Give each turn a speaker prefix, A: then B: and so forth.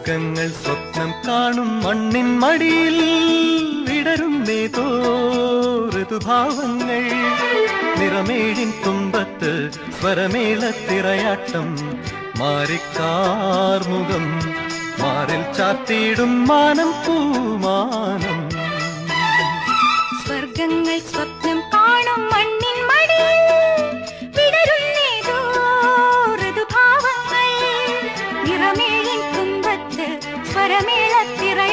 A: സ്വർഗങ്ങൾ സ്വപ്നം കാണും മണ്ണിൻ മടിയിൽ വിടരുന്നേതോ ഋതുഭാവങ്ങൾ നിറമേഴിൻ തുമ്പത്ത് സ്വരമേളത്തിറയാട്ടം മാറിക്കാർമുഖം മാറിൽ ചാത്തിയിടും മാനം പൂമാനം
B: സ്വർഗങ്ങൾ സ്വപ്നം കാണും മണ്ണിൻ മടിയിൽ വിടരുന്നേതോ ഋതുഭാവങ്ങൾ നിറമേഴിൻ തുമ്പത്ത് സ്വരമേളത്തിറയാട്ടം